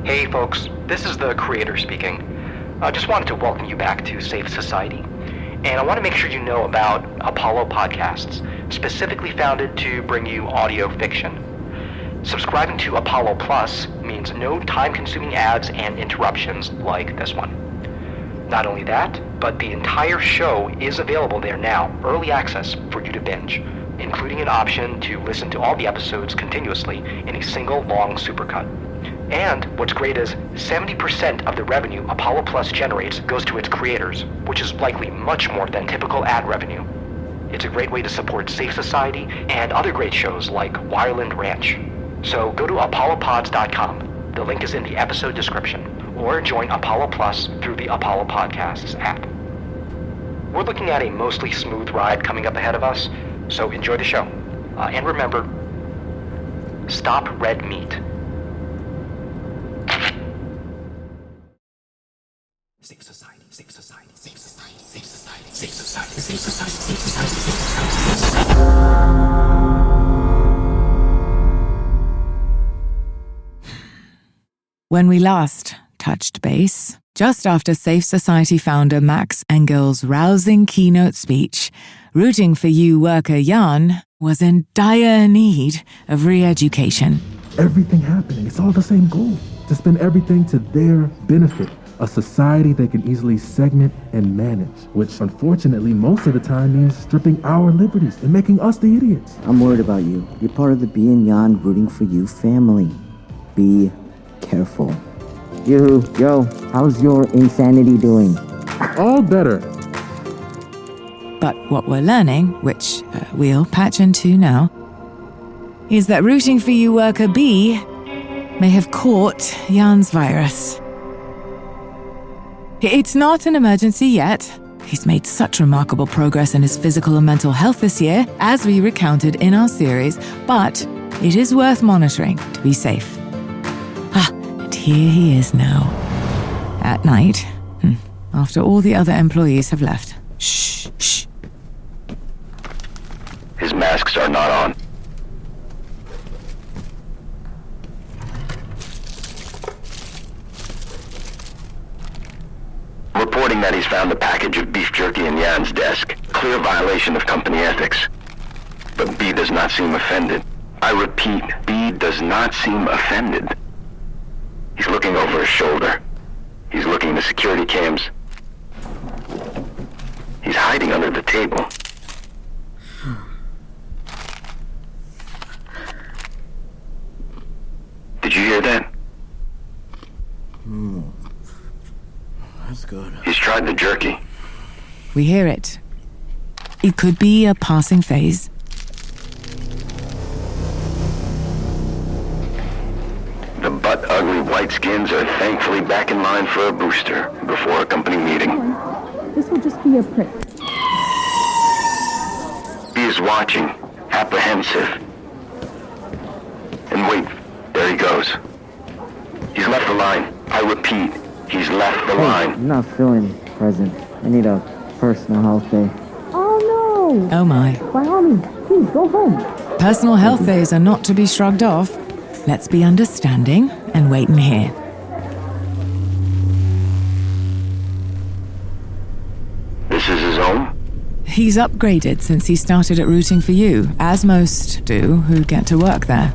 Hey folks, this is the creator speaking. I just wanted to welcome you back to Safe Society. And I want to make sure you know about Apollo Podcasts, specifically founded to bring you audio fiction. Subscribing to Apollo Plus means no time-consuming ads and interruptions like this one. Not only that, but the entire show is available there now, early access for you to binge, including an option to listen to all the episodes continuously in a single long supercut. And what's great is 70% of the revenue Apollo Plus generates goes to its creators, which is likely much more than typical ad revenue. It's a great way to support Safe Society and other great shows like Wireland Ranch. So go to apollopods.com. The link is in the episode description. Or join Apollo Plus through the Apollo Podcasts app. We're looking at a mostly smooth ride coming up ahead of us, so enjoy the show. And remember, stop red meat. Safe society, safe society, safe society, safe society, safe society, safe society, safe society, safe society. When we last touched base, just after Safe Society founder Max Engel's rousing keynote speech, Rooting for You worker Jan was in dire need of re-education. Everything happening, it's all the same goal. To spend everything to their benefit. A society they can easily segment and manage, which unfortunately most of the time means stripping our liberties and making us the idiots. I'm worried about you. You're part of the B and Jan Rooting for You family. Be careful. Yo, how's your insanity doing? All better. But what we're learning, which we'll patch into now, is that Rooting for You worker B may have caught Jan's virus. It's not an emergency yet. He's made such remarkable progress in his physical and mental health this year, as we recounted in our series, but it is worth monitoring to be safe. And here he is now. At night, after all the other employees have left. Shh. His masks are not on. Reporting that he's found a package of beef jerky in Jan's desk. Clear violation of company ethics. But B does not seem offended. I repeat, B does not seem offended. He's looking over his shoulder. He's looking at the security cams. He's hiding under the table. Did you hear that? That's good. He's tried the jerky. We hear it. It could be a passing phase. The butt-ugly white-skins are thankfully back in line for a booster before a company meeting. This will just be a prick. He is watching, apprehensive. And wait, there he goes. He's left the line. I repeat, he's left the line. I'm not feeling present. I need a personal health day. Oh no! Oh my. By all means, please go home. Personal health days are not to be shrugged off. Let's be understanding and wait and hear. This is his home? He's upgraded since he started at Rooting for You, as most do who get to work there.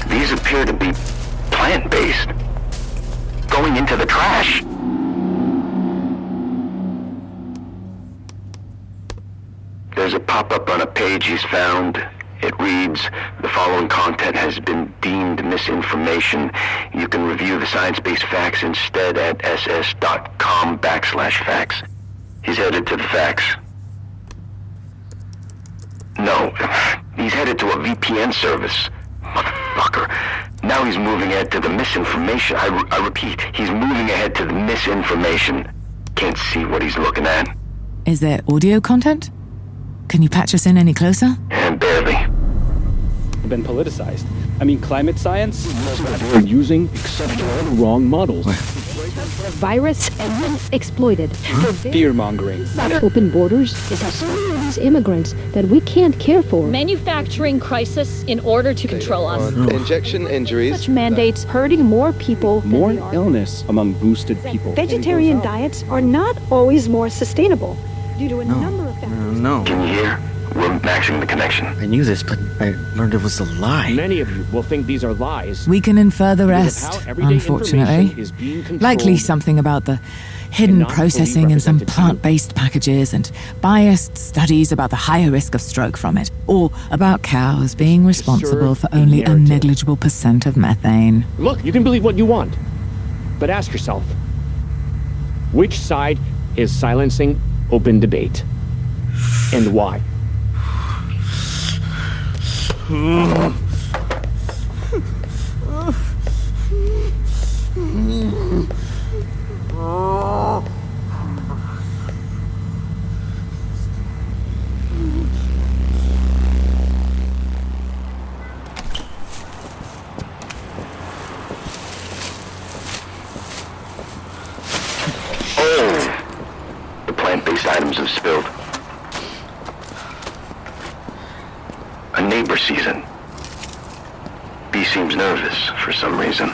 These appear to be plant-based. Going into the trash. There's a pop-up on a page he's found. It reads, the following content has been deemed misinformation. You can review the science-based facts instead at ss.com/facts. He's headed to the facts. No, he's headed to a VPN service. Motherfucker. Now he's moving ahead to the misinformation. I repeat, he's moving ahead to the misinformation. Can't see what he's looking at. Is there audio content? Can you patch us in any closer? And barely. Been politicized. I mean, climate science? We're using exceptional wrong models. virus and exploited. Fear-mongering. Open borders is us immigrants that we can't care for. Manufacturing crisis in order to control us. Injection injuries. Such mandates hurting more people. More illness among boosted people. Vegetarian diets are not always more sustainable due to a number of factors. No. Can you hear? We're maxing the connection. I knew this, but I learned it was a lie. Many of you will think these are lies. We can infer the rest, unfortunately. Likely something about the hidden processing in some plant-based packages and biased studies about the higher risk of stroke from it, or about cows being responsible for only a negligible % of methane. Look, you can believe what you want, but ask yourself, which side is silencing open debate, and why? The plant-based items have spilled. A neighbor sees it. B seems nervous for some reason.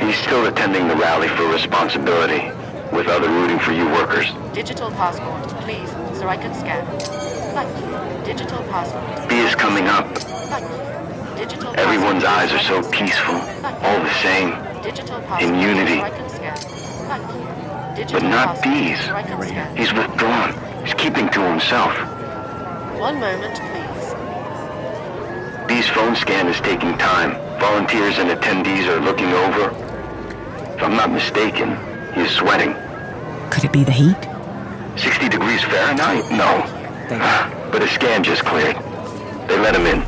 He's still attending the rally for responsibility, with other rooting for you workers. Digital passport, please, so I can scan. Thank you. Digital passport. B is coming up. Thank you. Digital Everyone's eyes are so peaceful, all the same, in unity. But not B's. He's withdrawn. He's keeping to himself. One moment, please. B's phone scan is taking time. Volunteers and attendees are looking over. If I'm not mistaken, he is sweating. Could it be the heat? 60 degrees Fahrenheit? No. But his scan just cleared. They let him in.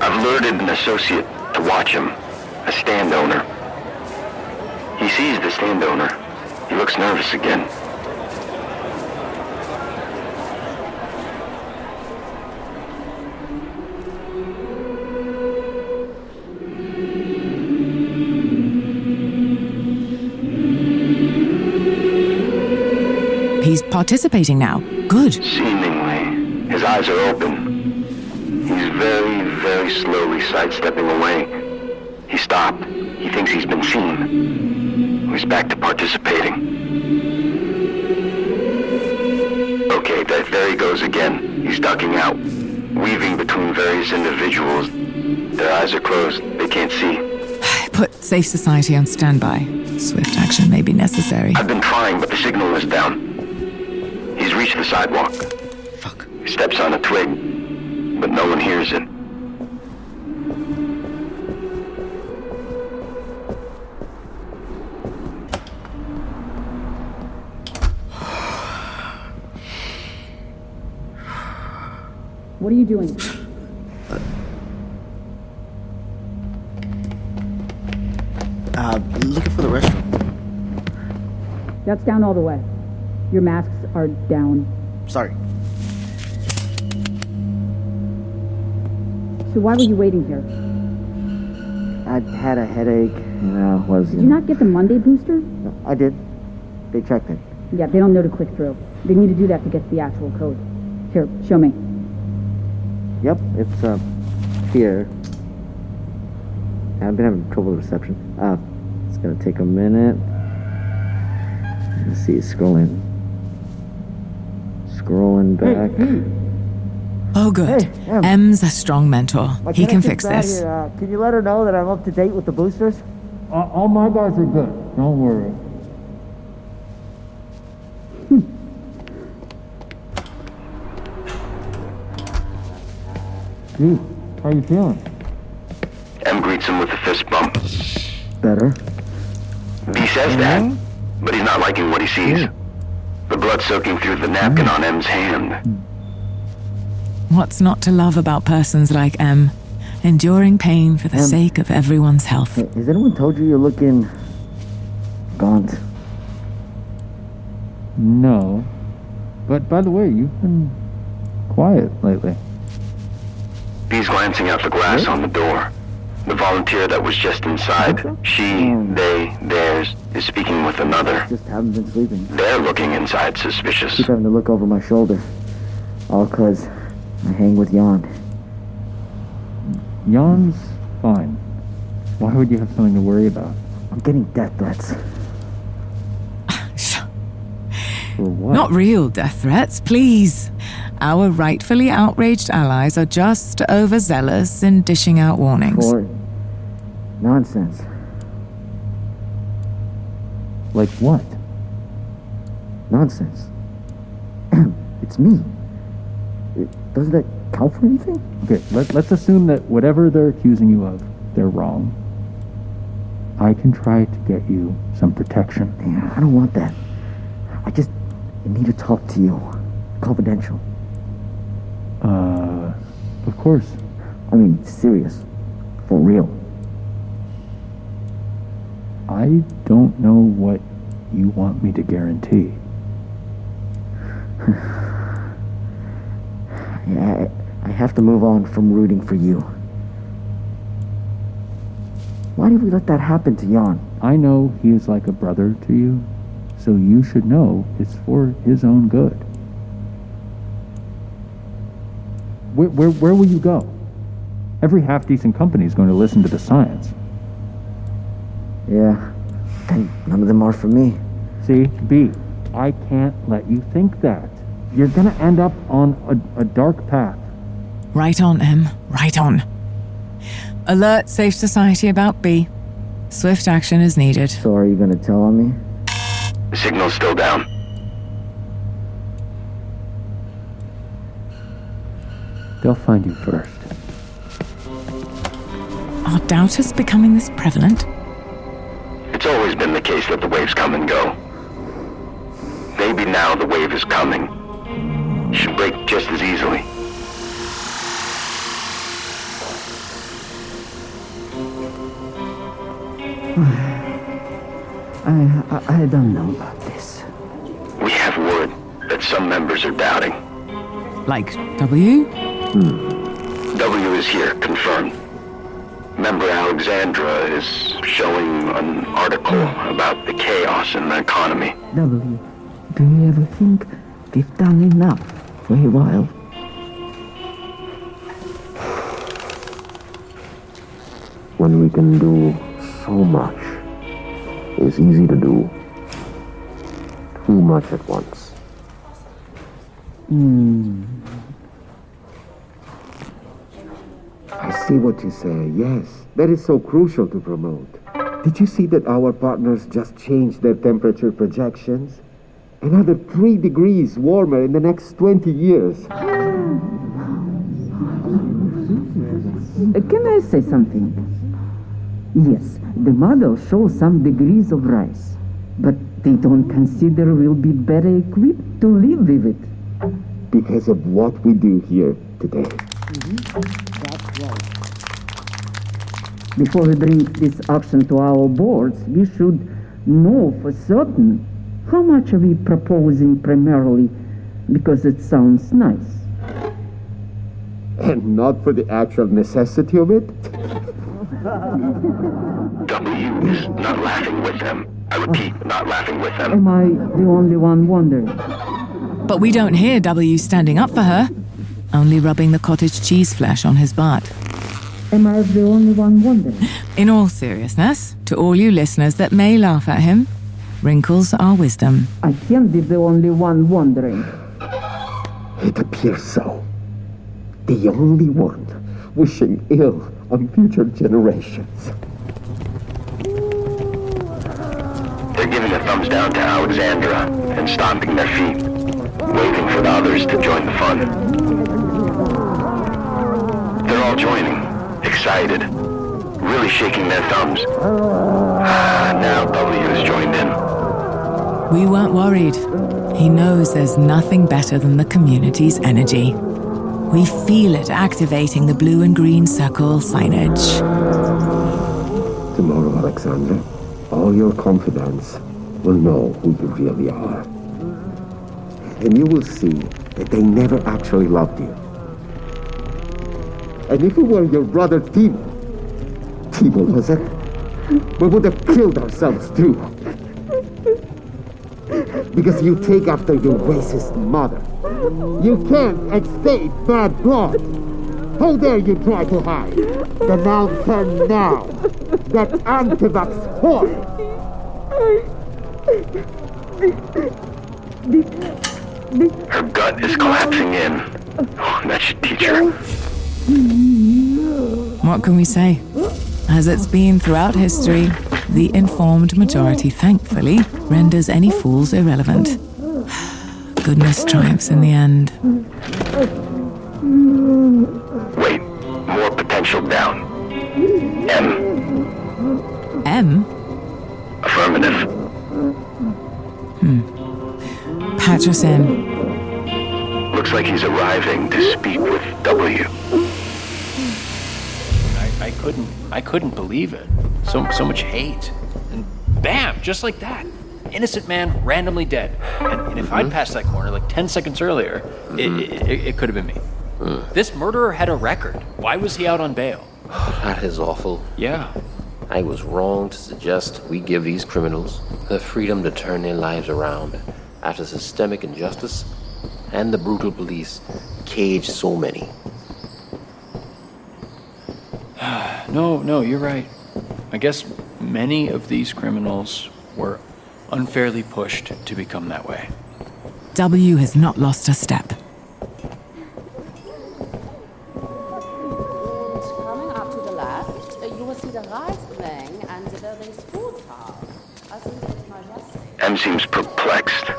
I've alerted an associate to watch him, a stand owner. He sees the stand owner. He looks nervous again. He's participating now. Good. Seemingly. His eyes are open. He's very, very slowly sidestepping away. He stopped. He thinks he's been seen. He's back to participating. Okay, there he goes again. He's ducking out, weaving between various individuals. Their eyes are closed. They can't see. Put Safe Society on standby. Swift action may be necessary. I've been trying, but the signal is down. He's reached the sidewalk. Fuck. He steps on a twig, but no one hears it. What are you doing? Looking for the restroom. That's down all the way. Your masks are down. Sorry. So why were you waiting here? I had a headache and Did you not get the Monday booster? No, I did. They checked it. Yeah, they don't know to click through. They need to do that to get to the actual code. Here, show me. Yep, it's here. I've been having trouble with reception. It's gonna take a minute. Let's see, scrolling back. Oh, good. Hey, M's a strong mentor. He can fix this. Here. Can you let her know that I'm up to date with the boosters? All my guys are good. Don't worry. Gee, how you feeling? M greets him with a fist bump. Better. B says that, but he's not liking what he sees. The blood soaking through the napkin on M's hand. What's not to love about persons like M? Enduring pain for the sake of everyone's health. Hey, has anyone told you you're looking gaunt? No. But by the way, you've been quiet lately. B's glancing out the glass on the door. The volunteer that was just inside, she, they, theirs, is speaking with another. Just haven't been sleeping. They're looking inside suspicious. Keep having to look over my shoulder. All 'cause I hang with Jan. Jan's fine. Why would you have something to worry about? I'm getting death threats. For what? Not real death threats, please. Our rightfully outraged allies are just overzealous in dishing out warnings. For nonsense. Like what? Nonsense. It's me. Doesn't that count for anything? Okay, let's assume that whatever they're accusing you of, they're wrong. I can try to get you some protection. Yeah, I don't want that. I need to talk to you. Confidential. Of course. I mean, serious. For real. I don't know what you want me to guarantee. Yeah, I have to move on from rooting for you. Why did we let that happen to Jan? I know he is like a brother to you, so you should know it's for his own good. Where will you go? Every half-decent company is going to listen to the science. Yeah, and none of them are for me. See, B, I can't let you think that. You're gonna end up on a dark path. Right on, M. Right on. Alert Safe Society about B. Swift action is needed. So are you gonna tell on me? The signal's still down. They'll find you first. Are doubters becoming this prevalent? It's always been the case that the waves come and go. Maybe now the wave is coming. Should break just as easily. I don't know about this. We have word that some members are doubting. Like W? W is here, confirmed. Member Alexandra is showing an article about the chaos in the economy. W, do you ever think we've done enough for a while? When we can do so much, it's easy to do too much at once. I see what you say, yes. That is so crucial to promote. Did you see that our partners just changed their temperature projections? Another 3 degrees warmer in the next 20 years. Can I say something? Yes, the model shows some degrees of rise, but they don't consider we'll be better equipped to live with it. Because of what we do here today. That's right. Before we bring this option to our boards, we should know for certain how much are we proposing primarily because it sounds nice. And not for the actual necessity of it? W is not laughing with them. I repeat, not laughing with them. Am I the only one wondering? But we don't hear W standing up for her, only rubbing the cottage cheese flesh on his butt. Am I the only one wondering? In all seriousness, to all you listeners that may laugh at him, wrinkles are wisdom. I can't be the only one wondering. It appears so. The only one wishing ill on future generations. They're giving a thumbs down to Alexandra and stomping their feet, waiting for the others to join the fun. They're all joining, excited, really shaking their thumbs. Now W has joined in. We weren't worried. He knows there's nothing better than the community's energy. We feel it activating the blue and green circle signage. Tomorrow, Alexander, all your confidence will know who you really are. And you will see that they never actually loved you. And if it were your brother Timo, was it? We would have killed ourselves too. Because you take after your racist mother. You can't escape bad blood. How dare you try to hide? Denounce her now. That anti-vax whore. Her gut is collapsing in. Oh, that should teach her. What can we say? As it's been throughout history, the informed majority, thankfully, renders any fools irrelevant. Goodness triumphs in the end. Wait, more potential down. M. M? Affirmative. Patch us in. Looks like he's arriving to speak with W. I couldn't believe it. So much hate. And bam, just like that. Innocent man, randomly dead. And if I'd passed that corner like 10 seconds earlier, it could have been me. This murderer had a record. Why was he out on bail? That is awful. Yeah. I was wrong to suggest we give these criminals the freedom to turn their lives around after systemic injustice and the brutal police cage so many. No, you're right. I guess many of these criminals were unfairly pushed to become that way. W has not lost a step. Coming up to the left, you will see the RAJIV wing and the building sports hall. I think it's majestic. M seems perplexed.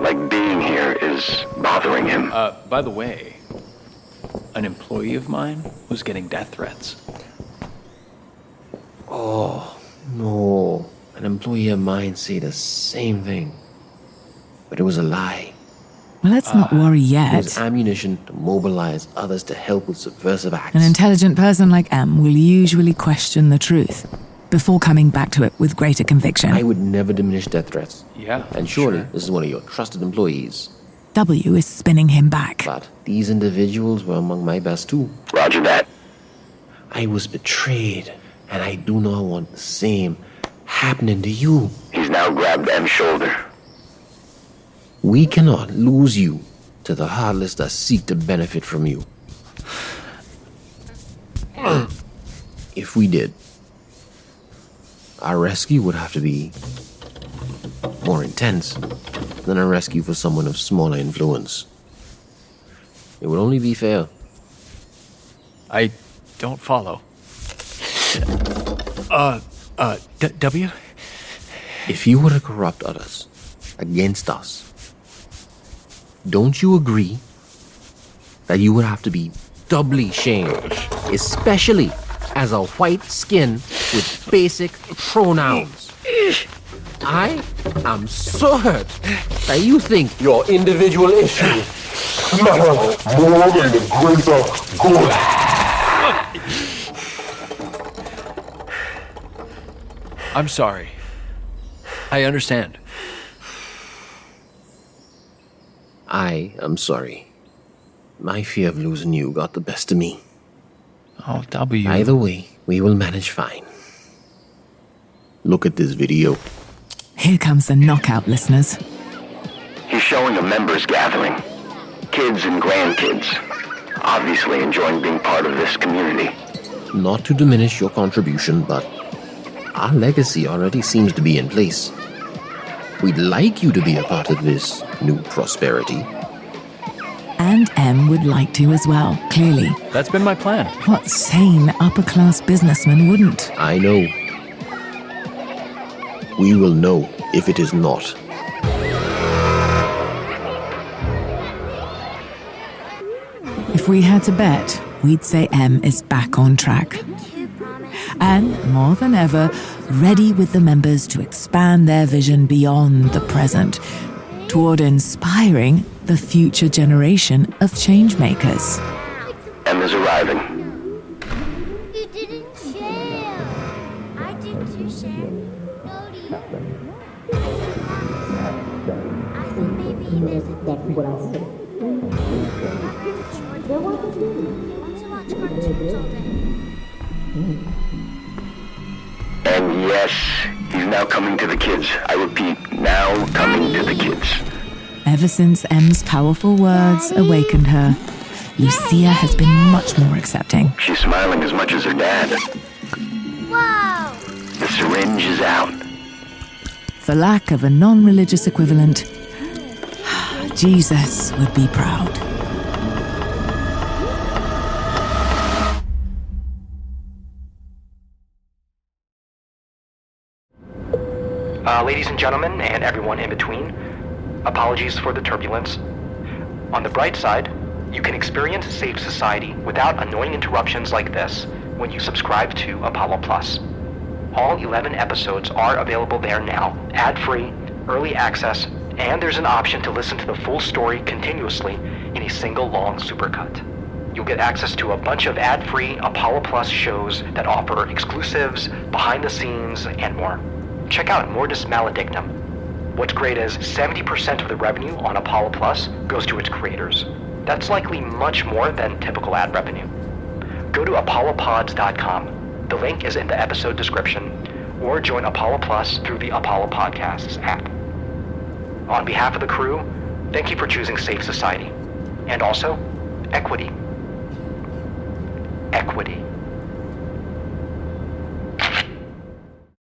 Like being here is bothering him. By the way, an employee of mine was getting death threats. Oh, no. An employee of mine said the same thing. But it was a lie. Well, let's not worry yet. It was ammunition to mobilize others to help with subversive acts. An intelligent person like M will usually question the truth before coming back to it with greater conviction. I would never diminish death threats. Yeah. And surely this is one of your trusted employees. W is spinning him back. But these individuals were among my best too. Roger that. I was betrayed, and I do not want the same happening to you. He's now grabbed M's shoulder. We cannot lose you to the heartless that seek to benefit from you. If we did, our rescue would have to be more intense than a rescue for someone of smaller influence. It would only be fair. I don't follow. W? If you were to corrupt others against us, don't you agree that you would have to be doubly shamed, especially as a white skin with basic pronouns? I am so hurt that you think your individual issues matter more than the greater good. I'm sorry. I understand. I am sorry. My fear of losing you got the best of me. Oh, W. Either way, we will manage fine. Look at this video. Here comes the knockout, listeners. He's showing a members gathering. Kids and grandkids. Obviously enjoying being part of this community. Not to diminish your contribution, but our legacy already seems to be in place. We'd like you to be a part of this new prosperity. And M would like to as well, clearly. That's been my plan. What sane upper-class businessman wouldn't? I know. We will know if it is not. If we had to bet, we'd say M is back on track. And, more than ever, ready with the members to expand their vision beyond the present, toward inspiring the future generation of changemakers. M is arriving. You didn't share. I did too, Share. No, And yes, he's now coming to the kids. I repeat, now coming to the kids. Ever since M's powerful words awakened her, Lucia has been much more accepting. She's smiling as much as her dad. Wow! The syringe is out. For lack of a non-religious equivalent, Jesus would be proud. Ladies and gentlemen, and everyone in between, apologies for the turbulence. On the bright side, you can experience safe society without annoying interruptions like this when you subscribe to Apollo Plus. All 11 episodes are available there now, ad-free, early access, and there's an option to listen to the full story continuously in a single long supercut. You'll get access to a bunch of ad-free Apollo Plus shows that offer exclusives, behind the scenes, and more. Check out Mortis Maledictum. What's great is 70% of the revenue on Apollo Plus goes to its creators. That's likely much more than typical ad revenue. Go to apollopods.com. The link is in the episode description, or join Apollo Plus through the Apollo Podcasts app. On behalf of the crew, thank you for choosing Safe Society. And also, equity. Equity.